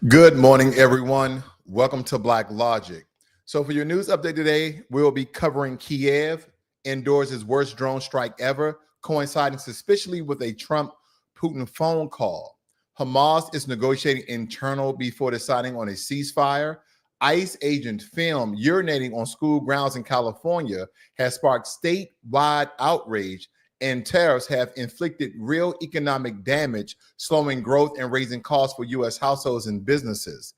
Good morning, everyone. Welcome to Black Logic. So for your news update today, we'll be covering Kyiv endures its worst drone strike ever, coinciding suspiciously with a Trump-Putin phone call. Hamas is negotiating internal before deciding on a ceasefire. ICE agent filmed urinating on school grounds in California has sparked statewide outrage, and tariffs have inflicted real economic damage, slowing growth and raising costs for U.S. households and businesses.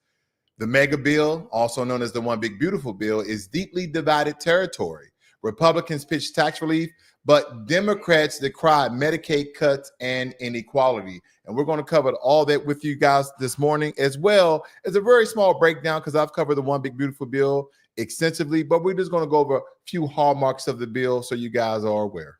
The megabill, also known as the One Big Beautiful Bill, is deeply divided territory. Republicans pitch tax relief, but Democrats decry Medicaid cuts and inequality. And we're going to cover all that with you guys this morning, as well as a very small breakdown, because I've covered the One Big Beautiful Bill extensively, but we're just going to go over a few hallmarks of the bill so you guys are aware.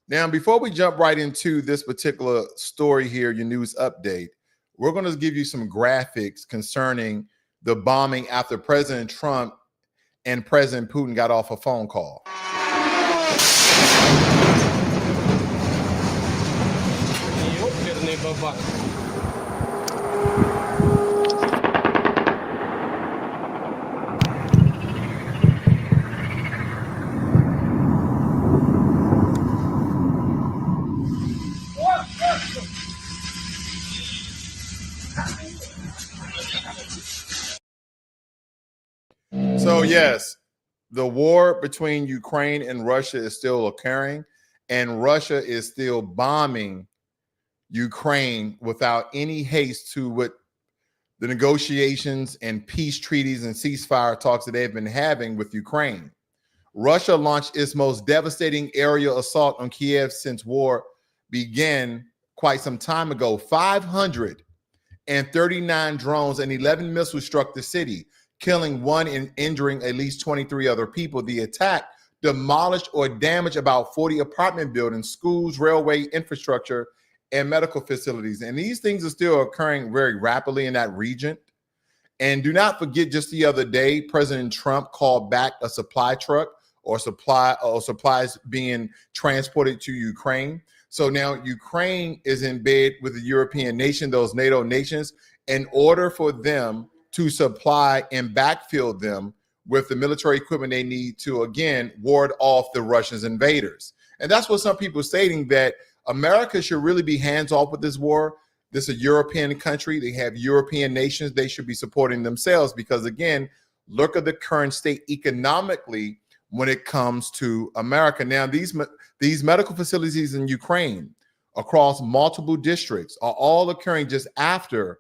Now, before we jump right into this particular story here, your news update, we're going to give you some graphics concerning the bombing after President Trump and President Putin got off a phone call. So yes, the war between Ukraine and Russia is still occurring, and Russia is still bombing Ukraine without any haste to what the negotiations and peace treaties and ceasefire talks that they've been having with Ukraine. Russia launched its most devastating aerial assault on Kyiv since war began quite some time ago. 539 drones and 11 missiles struck the city, killing one and injuring at least 23 other people. The attack demolished or damaged about 40 apartment buildings, schools, railway infrastructure, and medical facilities. And these things are still occurring very rapidly in that region. And do not forget, just the other day, President Trump called back a supply truck or supplies being transported to Ukraine. So now Ukraine is in bed with the European nation, those NATO nations, in order for them to supply and backfill them with the military equipment they need to, again, ward off the Russian invaders. And that's what some people are stating, that America should really be hands off with this war. This is a European country. They have European nations. They should be supporting themselves because, again, look at the current state economically when it comes to America. Now, these medical facilities in Ukraine across multiple districts are all occurring just after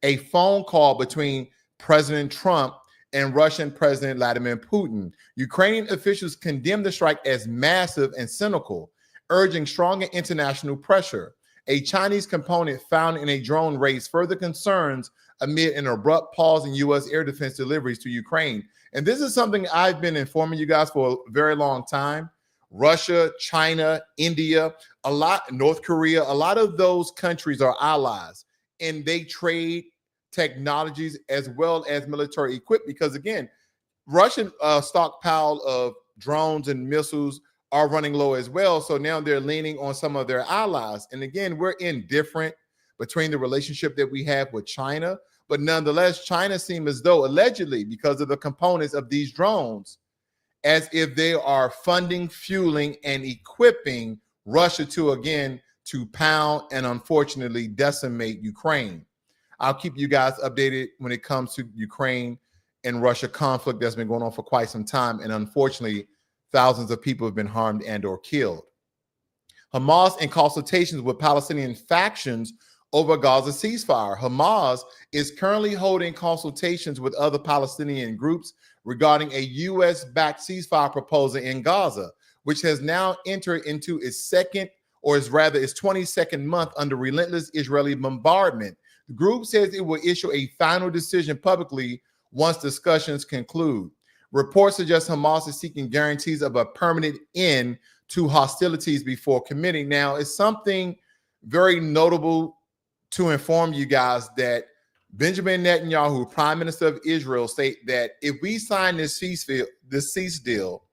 a phone call between President Trump and Russian President Vladimir Putin. Ukrainian officials condemned the strike as massive and cynical, urging stronger international pressure. A Chinese component found in a drone raised further concerns amid an abrupt pause in U.S. air defense deliveries to Ukraine. And this is something I've been informing you guys for a very long time. Russia, China, India, North Korea, a lot of those countries are allies, and they trade technologies as well as military equipment because, again, Russian stockpile of drones and missiles are running low as well. So now they're leaning on some of their allies. And again, we're indifferent between the relationship that we have with China. But nonetheless, China seems as though, allegedly, because of the components of these drones, as if they are funding, fueling, and equipping Russia to, again, to pound and unfortunately decimate Ukraine. I'll keep you guys updated when it comes to Ukraine and Russia conflict that's been going on for quite some time. And unfortunately, thousands of people have been harmed and or killed. Hamas in consultations with Palestinian factions over Gaza ceasefire. Hamas is currently holding consultations with other Palestinian groups regarding a U.S.-backed ceasefire proposal in Gaza, which has now entered into its its 22nd month under relentless Israeli bombardment. The group says it will issue a final decision publicly once discussions conclude. Reports suggest Hamas is seeking guarantees of a permanent end to hostilities before committing. Now, it's something very notable to inform you guys that Benjamin Netanyahu, Prime Minister of Israel, state that if we sign this cease deal,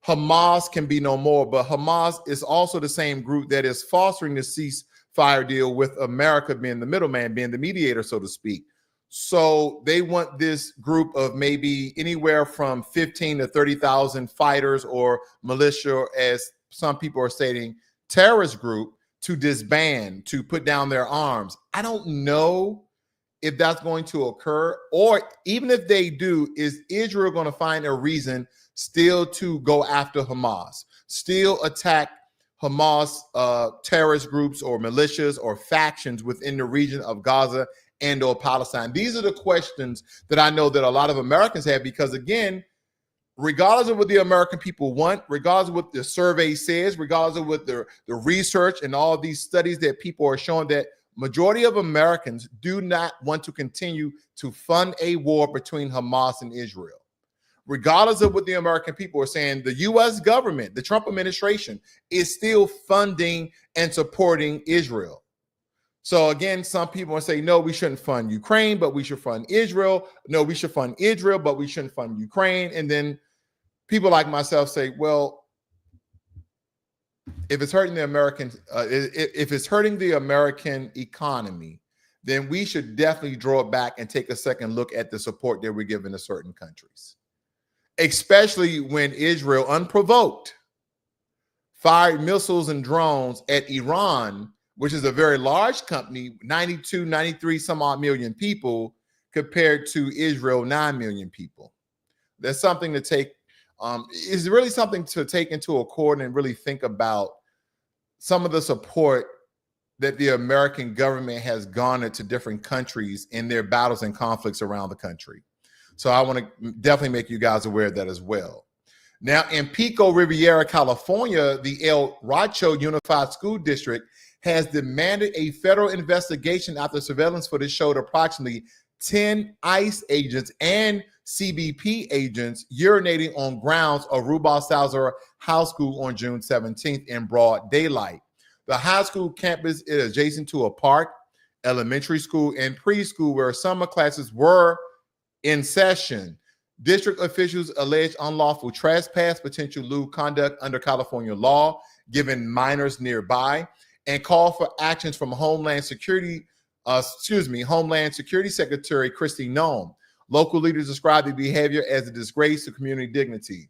Hamas can be no more. But Hamas is also the same group that is fostering the ceasefire deal, with America being the middleman, being the mediator, so to speak. So they want this group of maybe anywhere from 15 to 30,000 fighters or militia, as some people are stating, terrorist group, to disband, to put down their arms. I don't know if that's going to occur, or even if they do, is Israel going to find a reason still to go after Hamas, still attack Hamas terrorist groups or militias or factions within the region of Gaza and or Palestine? These are the questions that I know that a lot of Americans have, because again, regardless of what the American people want, regardless of what the survey says, regardless of what the research and all these studies that people are showing, that majority of Americans do not want to continue to fund a war between Hamas and Israel. Regardless of what the American people are saying, the U.S. government, the Trump administration, is still funding and supporting Israel. So again, some people will say, no, we shouldn't fund Ukraine, but we should fund Israel. No, we should fund Israel, but we shouldn't fund Ukraine. And then people like myself say, well, if it's hurting the Americans, if it's hurting the American economy, then we should definitely draw it back and take a second look at the support that we're giving to certain countries, especially when Israel, unprovoked, fired missiles and drones at Iran, which is a very large company, 92, 93 some odd million people, compared to Israel, 9 million people. That's something to take, is really something to take into account and really think about some of the support that the American government has garnered to different countries in their battles and conflicts around the country. So I want to definitely make you guys aware of that as well. Now, in Pico Riviera, California, the El Racho Unified School District has demanded a federal investigation after surveillance footage showed approximately 10 ICE agents and CBP agents urinating on grounds of Rubal Salazar High School on June 17th in broad daylight. The high school campus is adjacent to a park, elementary school, and preschool where summer classes were in session. District officials allege unlawful trespass, potential lewd conduct under California law, given minors nearby, and call for actions from Homeland Security Secretary Kristi Noem. Local leaders describe the behavior as a disgrace to community dignity.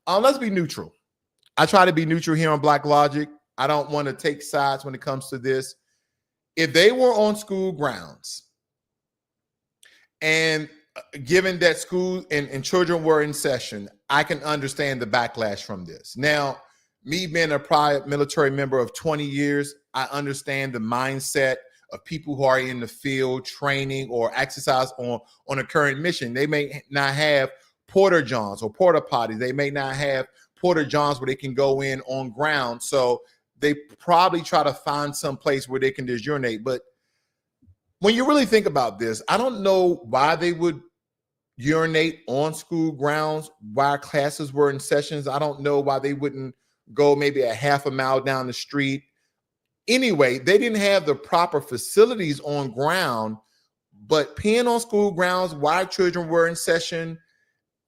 Let's be neutral. I try to be neutral here on Black Logic. I don't want to take sides when it comes to this. If they were on school grounds, and given that school and children were in session, I can understand the backlash from this. Now, me being a prior military member of 20 years, I understand the mindset of people who are in the field training or exercise on a current mission. They may not have porta johns or porta potties. They may not have porta johns where they can go in on ground. So they probably try to find some place where they can just urinate. But when you really think about this, I don't know why they would urinate on school grounds while classes were in sessions. I don't know why they wouldn't go maybe a half a mile down the street. Anyway, they didn't have the proper facilities on ground, but peeing on school grounds while children were in session,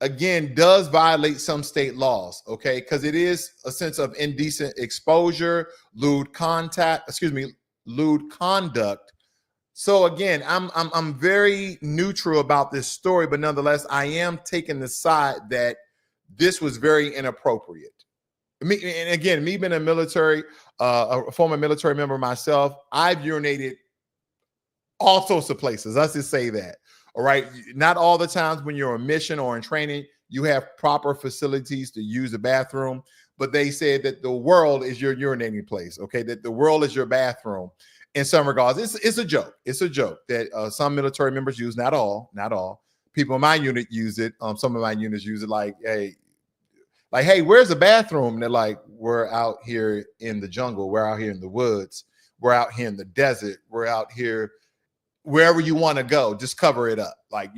again, does violate some state laws, okay? Because it is a sense of indecent exposure, lewd conduct. So again, I'm very neutral about this story, but nonetheless, I am taking the side that this was very inappropriate. Me being a military, a former military member myself, I've urinated all sorts of places. Let's just say that. All right. Not all the times when you're on mission or in training, you have proper facilities to use the bathroom, but they said that the world is your urinating place. Okay. That the world is your bathroom in some regards. It's a joke. It's a joke that some military members use. Not all. People in my unit use it. Some of my units use it like, hey, where's the bathroom? And they're like, we're out here in the jungle. We're out here in the woods. We're out here in the desert. We're out here wherever you want to go. Just cover it up. Like,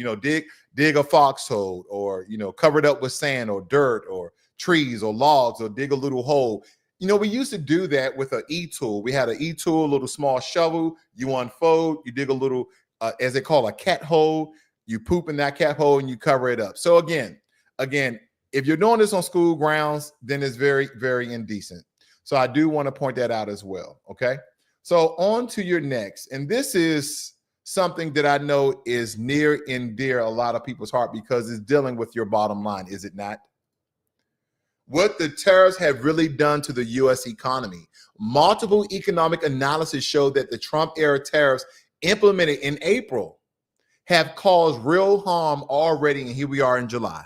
dig a foxhole, or, cover it up with sand or dirt or trees or logs, or dig a little hole. We used to do that with an e-tool. We had an e-tool, a little small shovel. You unfold, you dig a little as they call a cat hole. You poop in that cat hole and you cover it up. So again, if you're doing this on school grounds, then it's very, very indecent. So I do want to point that out as well. Okay. So on to your next. And this is something that I know is near and dear a lot of people's heart because it's dealing with your bottom line, is it not? What the tariffs have really done to the U.S. economy. Multiple economic analysis show that the Trump-era tariffs implemented in April have caused real harm already, and here we are in July.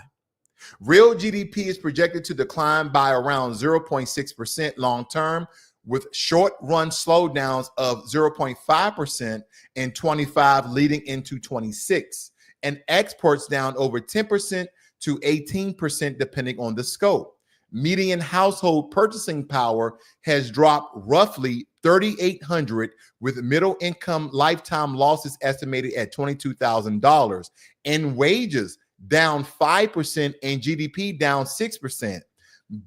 Real GDP is projected to decline by around 0.6% long term, with short-run slowdowns of 0.5% in 25 leading into 26, and exports down over 10% to 18% depending on the scope. Median household purchasing power has dropped roughly $3,800, with middle income lifetime losses estimated at $22,000, and wages down 5% and GDP down 6%.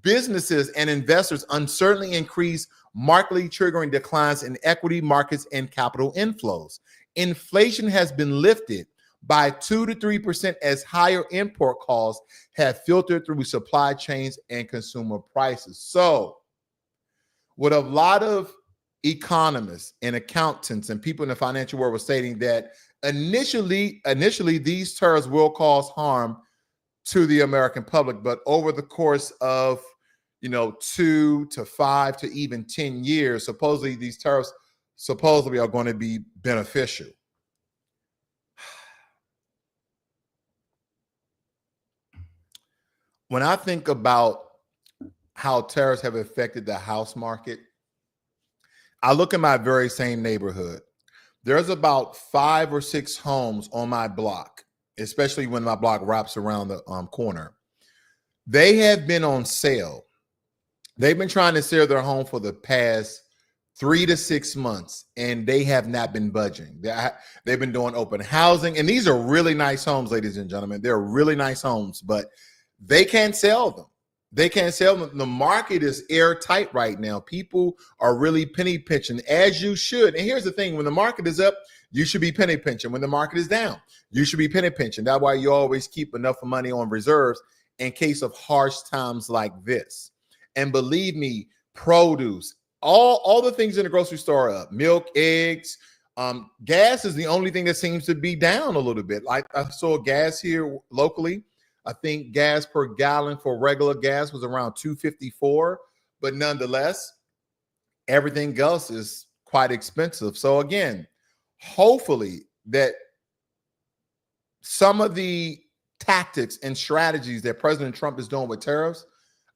Businesses and investors uncertainly increase, markedly triggering declines in equity markets and capital inflows. Inflation has been lifted by 2 to 3% as higher import costs have filtered through supply chains and consumer prices. So, what a lot of economists and accountants and people in the financial world were stating that initially these tariffs will cause harm to the American public, but over the course of 2 to 5 to even 10 years, supposedly these tariffs are going to be beneficial. When I think about how tariffs have affected the house market, I look at my very same neighborhood. There's about 5 or 6 homes on my block, especially when my block wraps around the corner. They have been on sale. They've been trying to sell their home for the past 3 to 6 months, and they have not been budging. They've been doing open housing, and these are really nice homes, ladies and gentlemen. They're really nice homes, but they can't sell them. They can't sell them. The market is airtight right now. People are really penny pinching, as you should. And here's the thing: when the market is up, you should be penny pinching. When the market is down, you should be penny pinching. That's why you always keep enough money on reserves in case of harsh times like this. And believe me, produce, all the things in the grocery store are up. Milk, eggs, gas is the only thing that seems to be down a little bit. Like I saw gas here locally. I think gas per gallon for regular gas was around $2.54, but nonetheless, everything else is quite expensive. So again, hopefully that some of the tactics and strategies that President Trump is doing with tariffs,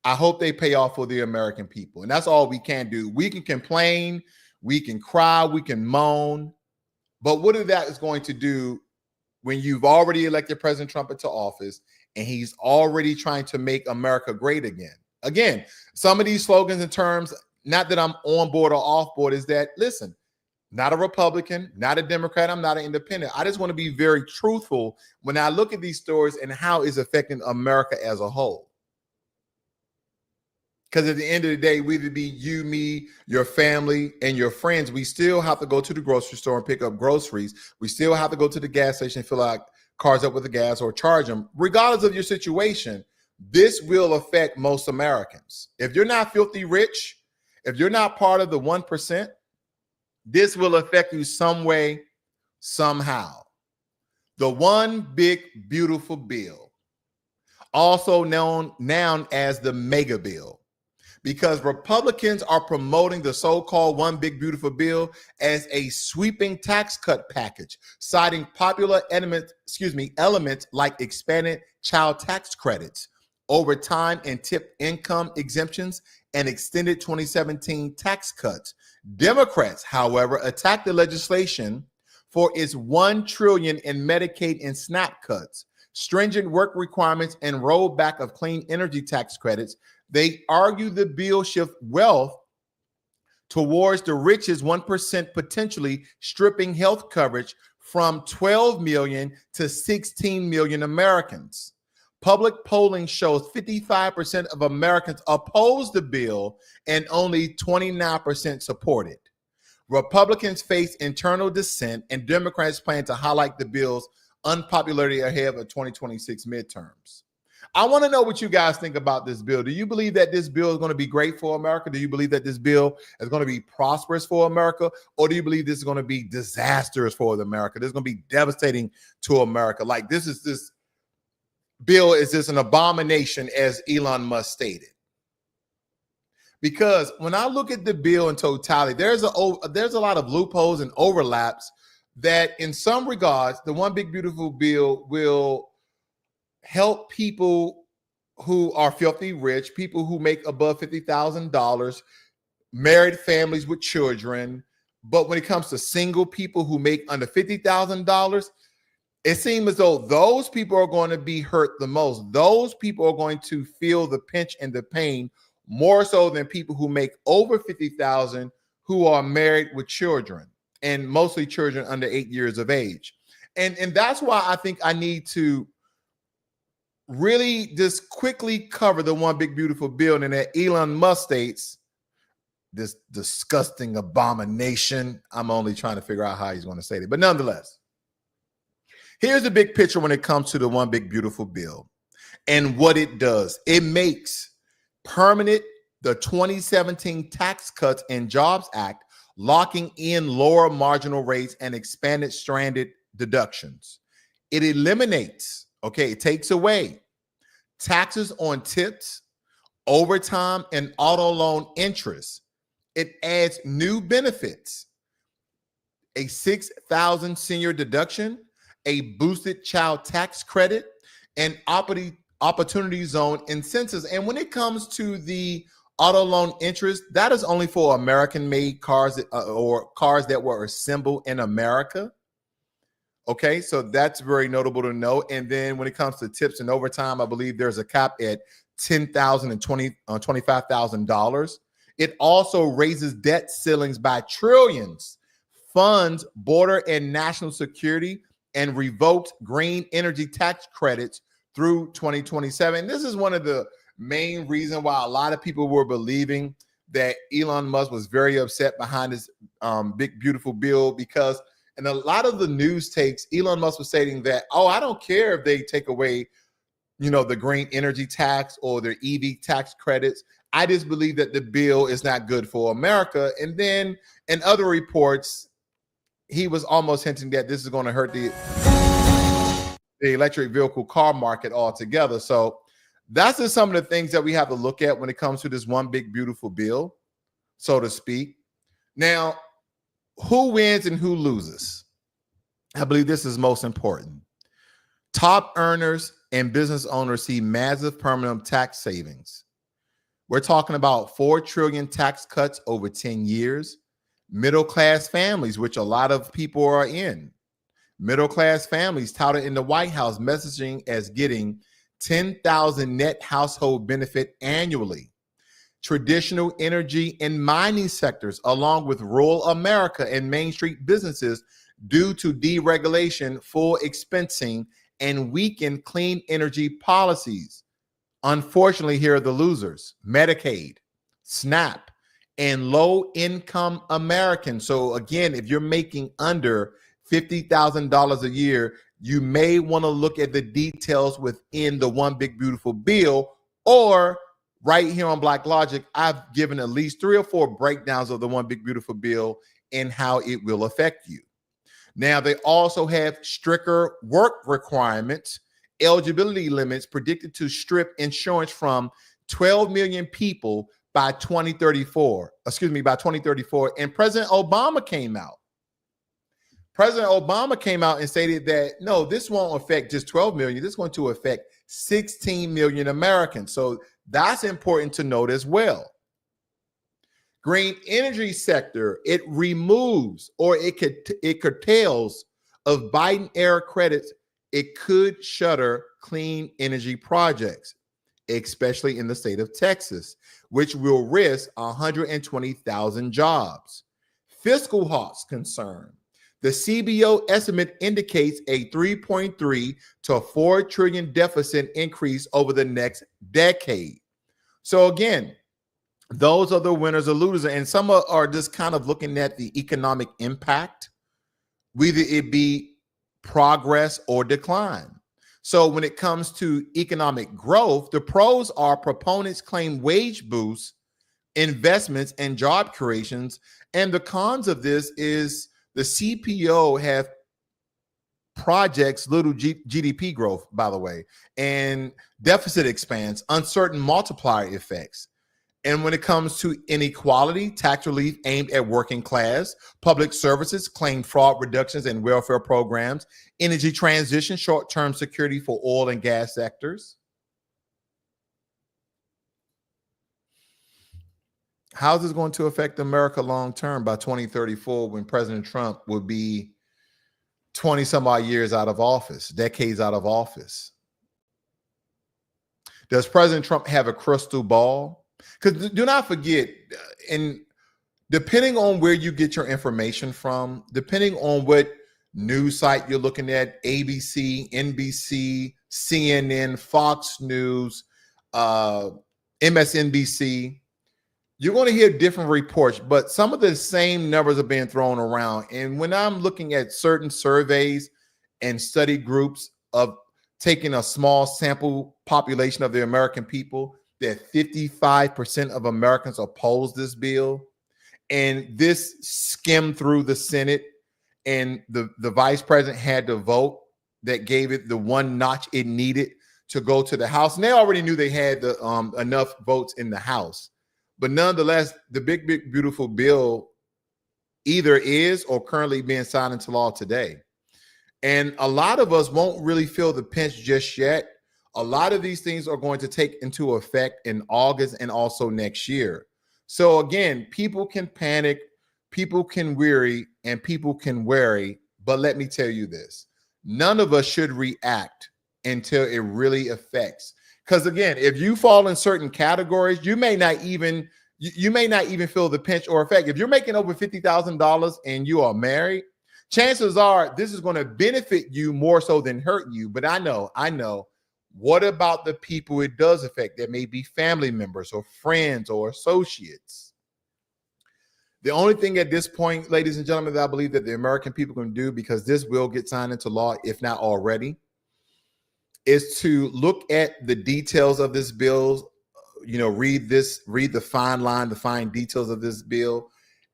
I hope they pay off for the American people. And that's all we can do. We can complain, we can cry, we can moan, but what that is going to do when you've already elected President Trump into office and he's already trying to make America great again. Again, some of these slogans and terms, not that I'm on board or off board, is that, listen, not a Republican, not a Democrat, I'm not an independent. I just want to be very truthful when I look at these stories and how it's affecting America as a whole. Because at the end of the day, whether it be you, me, your family, and your friends, we still have to go to the grocery store and pick up groceries. We still have to go to the gas station and fill out cars up with the gas or charge them. Regardless of your situation, this will affect most Americans. If you're not filthy rich, if you're not part of the 1%, this will affect you some way, somehow. The one big, beautiful bill, also known as the megabill, because Republicans are promoting the so-called one big beautiful bill as a sweeping tax cut package, citing popular elements like expanded child tax credits, overtime and tip income exemptions, and extended 2017 tax cuts. Democrats, however, attacked the legislation for its $1 trillion in Medicaid and SNAP cuts, stringent work requirements, and rollback of clean energy tax credits. They argue the bill shifts wealth towards the richest 1%, potentially stripping health coverage from 12 million to 16 million Americans. Public polling shows 55% of Americans oppose the bill and only 29% support it. Republicans face internal dissent, and Democrats plan to highlight the bill's unpopularity ahead of 2026 midterms. I want to know what you guys think about this bill. Do you believe that this bill is going to be great for America? Do you believe that this bill is going to be prosperous for America? Or do you believe this is going to be disastrous for America? This is going to be devastating to America. Like this bill is just an abomination, as Elon Musk stated. Because when I look at the bill in totality, there's a lot of loopholes and overlaps that in some regards, the One Big Beautiful Bill will help people who are filthy rich, people who make above $50,000, married families with children. But when it comes to single people who make under $50,000, it seems as though those people are going to be hurt the most. Those people are going to feel the pinch and the pain more so than people who make over $50,000 who are married with children, and mostly children under 8 years of age. And that's why I think I need to really just quickly cover the One Big Beautiful Bill, and that Elon Musk states, this disgusting abomination. I'm only trying to figure out how he's going to say it. But nonetheless, here's the big picture when it comes to the One Big Beautiful Bill and what it does. It makes permanent the 2017 Tax Cuts and Jobs Act, locking in lower marginal rates and expanded stranded deductions. It eliminates, it takes away taxes on tips, overtime, and auto loan interest. It adds new benefits, a $6,000 senior deduction, a boosted child tax credit, and opportunity zone incentives. And when it comes to the auto loan interest, that is only for American-made cars or cars that were assembled in America. Okay, so that's very notable to know. And then when it comes to tips and overtime, I believe there's a cap at $10,000 and $25,000. It also raises debt ceilings by trillions, funds border and national security, and revokes green energy tax credits through 2027. This is one of the main reasons why a lot of people were believing that Elon Musk was very upset behind this big, beautiful bill, because in a lot of the news takes, Elon Musk was stating that, I don't care if they take away, the green energy tax or their EV tax credits. I just believe that the bill is not good for America. And then in other reports, he was almost hinting that this is going to hurt the electric vehicle car market altogether. So that's just some of the things that we have to look at when it comes to this One Big Beautiful Bill, so to speak. Now, who wins and who loses? I believe this is most important. Top earners and business owners see massive permanent tax savings. We're talking about 4 trillion tax cuts over 10 years. Middle-class families, which a lot of people are in. Middle-class families touted in the White House messaging as getting 10,000 net household benefit annually. Traditional energy and mining sectors, along with rural America and Main Street businesses, due to deregulation, full expensing, and weakened clean energy policies. Unfortunately, here are the losers: Medicaid, SNAP, and low-income Americans. So again, if you're making under $50,000 a year, you may want to look at the details within the One Big Beautiful Bill, or right here on Black Logic, I've given at least 3 or 4 breakdowns of the One Big Beautiful Bill and how it will affect you. Now, they also have stricter work requirements, eligibility limits predicted to strip insurance from 12 million people by 2034. And President Obama came out. And stated that, no, this won't affect just 12 million. This is going to affect 16 million Americans. So that's important to note as well. Green energy sector, it removes or it curtails of Biden era credits. It could shutter clean energy projects, especially in the state of Texas, which will risk 120,000 jobs. Fiscal hawks concern. The CBO estimate indicates a 3.3 to 4 trillion deficit increase over the next decade. So again, Those are the winners or losers. And some are just kind of looking at the economic impact, whether it be progress or decline. So when it comes to economic growth, the pros are proponents claim wage boosts, investments, and job creations. And the cons of this is the CPO have projects little GDP growth, by the way, and deficit expands, uncertain multiplier effects. And when it comes to inequality, tax relief aimed at working class, public services claim fraud reductions and welfare programs, energy transition, short-term security for oil and gas sectors. How is this going to affect America long-term by 2034 when President Trump will be 20 some odd years out of office, decades out of office? Does President Trump have a crystal ball? Because do not forget, and depending on where you get your information from, depending on what news site you're looking at, ABC, NBC, CNN, Fox News, MSNBC, you're going to hear different reports, but some of the same numbers are being thrown around. And when I'm looking at certain surveys and study groups of taking a small sample population of the American people, that 55% of Americans oppose this bill, and this skimmed through the Senate, and the vice president had to vote that gave it the one notch it needed to go to the House. And they already knew they had the enough votes in the House. But nonetheless, the big, beautiful bill either is or currently being signed into law today. And a lot of us won't really feel the pinch just yet. A lot of these things are going to take into effect in August and also next year. So again, people can panic, people can weary, and people can worry. But let me tell you this, none of us should react until it really affects. Because again, if you fall in certain categories, you may not even feel the pinch or effect. If you're making over $50,000 and you are married, chances are this is going to benefit you more so than hurt you. But I know. What about the people it does affect? That may be family members or friends or associates. The only thing at this point, ladies and gentlemen, that I believe that the American people can do, because this will get signed into law, if not already, is to look at the details of this bill, read the fine details of this bill,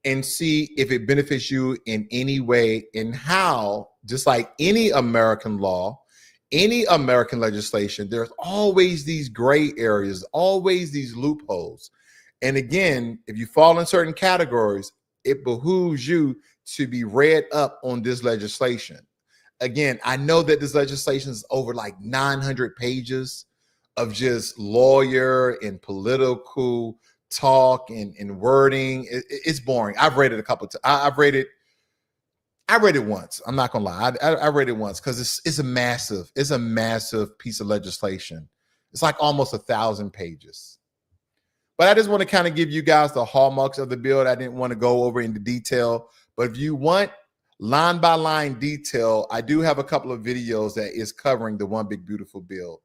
and see if it benefits you in any way, and how, just like any American law, any American legislation, there's always these gray areas, always these loopholes. And again, if you fall in certain categories, it behooves you to be read up on this legislation. Again, I know that this legislation is over like 900 pages of just lawyer and political talk and wording. It's boring. I've read it a couple of times. I read it once. I'm not gonna lie. I read it once because it's a massive piece of legislation. It's like almost 1,000 pages. But I just want to kind of give you guys the hallmarks of the bill. I didn't want to go over into detail, but if you want line by line detail, I do have a couple of videos that is covering the one big beautiful bill.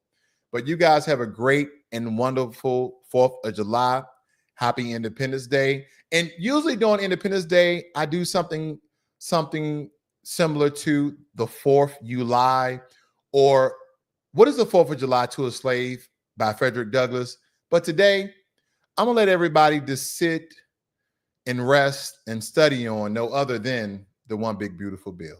But you guys have a great and wonderful 4th of July. Happy Independence Day. And usually during Independence Day, I do something similar to the 4th of July, or What is the 4th of July to a Slave by Frederick Douglass. But today, I'm going to let everybody just sit and rest and study on no other than the one big beautiful bill.